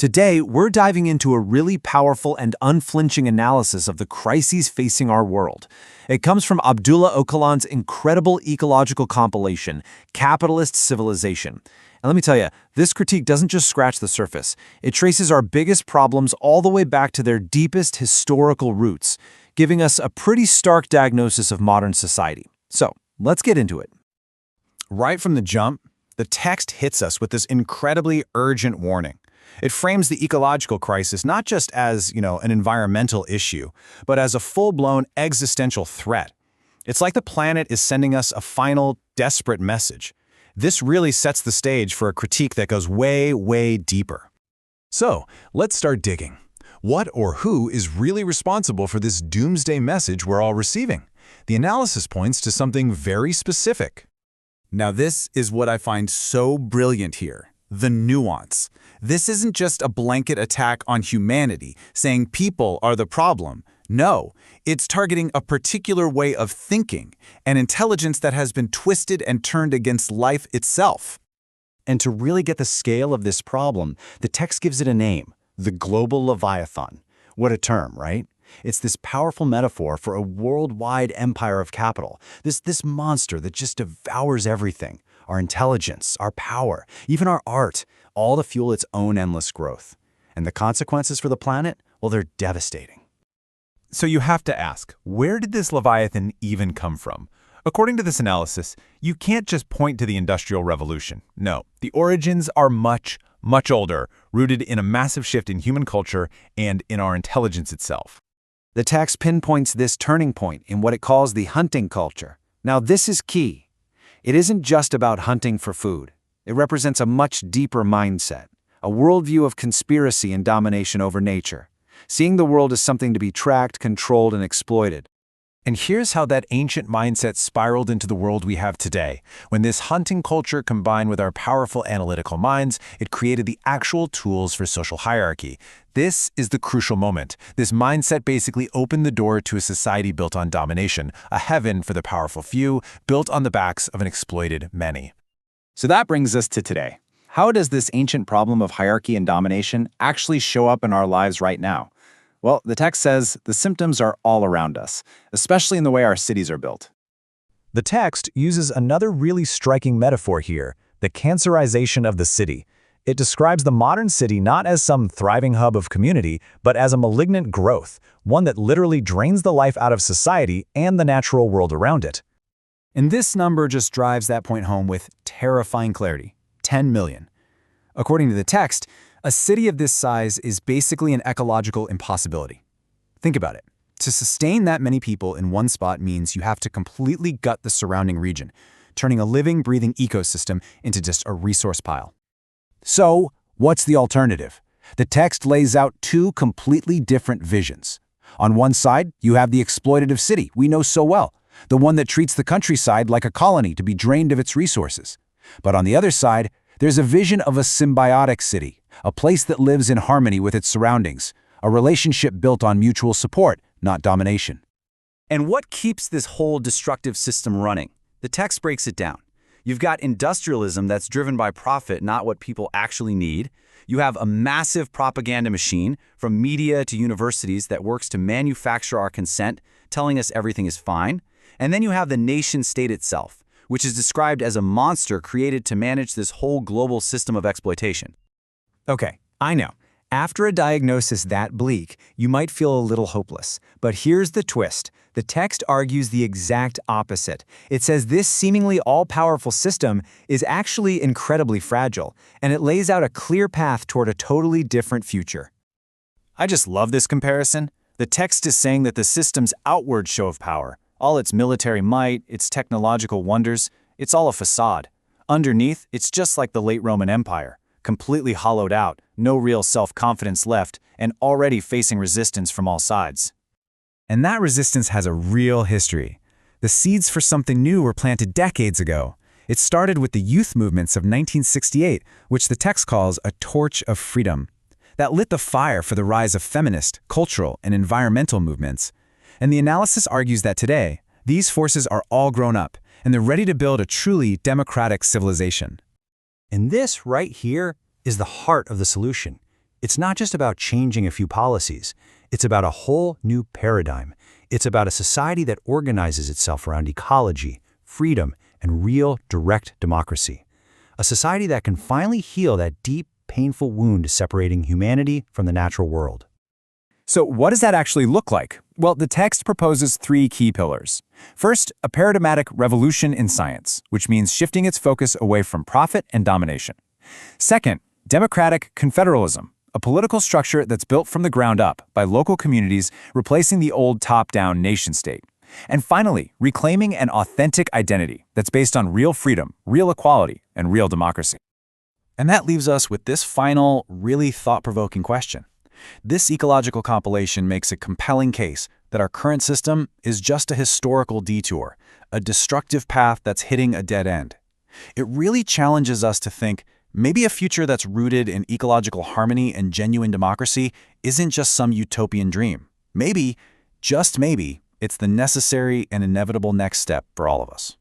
Today, we're diving into a really powerful and unflinching analysis of the crises facing our world. It comes from Abdullah Öcalan's incredible ecological compilation, Capitalist Civilization. And let me tell you, this critique doesn't just scratch the surface. It traces our biggest problems all the way back to their deepest historical roots, giving us a pretty stark diagnosis of modern society. So, let's get into it. Right from the jump, the text hits us with this incredibly urgent warning. It frames the ecological crisis not just as, an environmental issue, but as a full-blown existential threat. It's like the planet is sending us a final, desperate message. This really sets the stage for a critique that goes way, way deeper. So, let's start digging. What or who is really responsible for this doomsday message we're all receiving? The analysis points to something very specific. Now this is what I find so brilliant here. The nuance. This isn't just a blanket attack on humanity, saying people are the problem. No, it's targeting a particular way of thinking, an intelligence that has been twisted and turned against life itself. And to really get the scale of this problem, the text gives it a name, the global Leviathan. What a term, right? It's this powerful metaphor for a worldwide empire of capital, this monster that just devours everything. Our intelligence, our power, even our art, all to fuel its own endless growth. And the consequences for the planet? Well, they're devastating. So you have to ask, where did this Leviathan even come from? According to this analysis, you can't just point to the Industrial Revolution. No, the origins are much, much older, rooted in a massive shift in human culture and in our intelligence itself. The text pinpoints this turning point in what it calls the hunting culture. Now, this is key. It isn't just about hunting for food. It represents a much deeper mindset, a worldview of conspiracy and domination over nature, seeing the world as something to be tracked, controlled, and exploited. And here's how that ancient mindset spiraled into the world we have today. When this hunting culture combined with our powerful analytical minds, it created the actual tools for social hierarchy. This is the crucial moment. This mindset basically opened the door to a society built on domination, a heaven for the powerful few, built on the backs of an exploited many. So that brings us to today. How does this ancient problem of hierarchy and domination actually show up in our lives right now? Well, the text says the symptoms are all around us, especially in the way our cities are built. The text uses another really striking metaphor here, the cancerization of the city. It describes the modern city not as some thriving hub of community, but as a malignant growth, one that literally drains the life out of society and the natural world around it. And this number just drives that point home with terrifying clarity: 10 million. According to the text, a city of this size is basically an ecological impossibility. Think about it. To sustain that many people in one spot means you have to completely gut the surrounding region, turning a living, breathing ecosystem into just a resource pile. So, what's the alternative? The text lays out two completely different visions. On one side, you have the exploitative city we know so well, the one that treats the countryside like a colony to be drained of its resources. But on the other side, there's a vision of a symbiotic city, a place that lives in harmony with its surroundings, a relationship built on mutual support, not domination. And what keeps this whole destructive system running? The text breaks it down. You've got industrialism that's driven by profit, not what people actually need. You have a massive propaganda machine, from media to universities, that works to manufacture our consent, telling us everything is fine. And then you have the nation-state itself, which is described as a monster created to manage this whole global system of exploitation. Okay, I know. After a diagnosis that bleak, you might feel a little hopeless. But here's the twist. The text argues the exact opposite. It says this seemingly all-powerful system is actually incredibly fragile, and it lays out a clear path toward a totally different future. I just love this comparison. The text is saying that the system's outward show of power, all its military might, its technological wonders, it's all a facade. Underneath, it's just like the late Roman Empire, completely hollowed out, no real self-confidence left, and already facing resistance from all sides. And that resistance has a real history. The seeds for something new were planted decades ago. It started with the youth movements of 1968, which the text calls a torch of freedom. That lit the fire for the rise of feminist, cultural, and environmental movements. And the analysis argues that today, these forces are all grown up, and they're ready to build a truly democratic civilization. And this right here is the heart of the solution. It's not just about changing a few policies. It's about a whole new paradigm. It's about a society that organizes itself around ecology, freedom, and real, direct democracy. A society that can finally heal that deep, painful wound separating humanity from the natural world. So what does that actually look like? Well, the text proposes 3 key pillars. First, a paradigmatic revolution in science, which means shifting its focus away from profit and domination. Second, democratic confederalism, a political structure that's built from the ground up by local communities, replacing the old top-down nation-state. And finally, reclaiming an authentic identity that's based on real freedom, real equality, and real democracy. And that leaves us with this final, really thought-provoking question. This ecological compilation makes a compelling case that our current system is just a historical detour, a destructive path that's hitting a dead end. It really challenges us to think maybe a future that's rooted in ecological harmony and genuine democracy isn't just some utopian dream. Maybe, just maybe, it's the necessary and inevitable next step for all of us.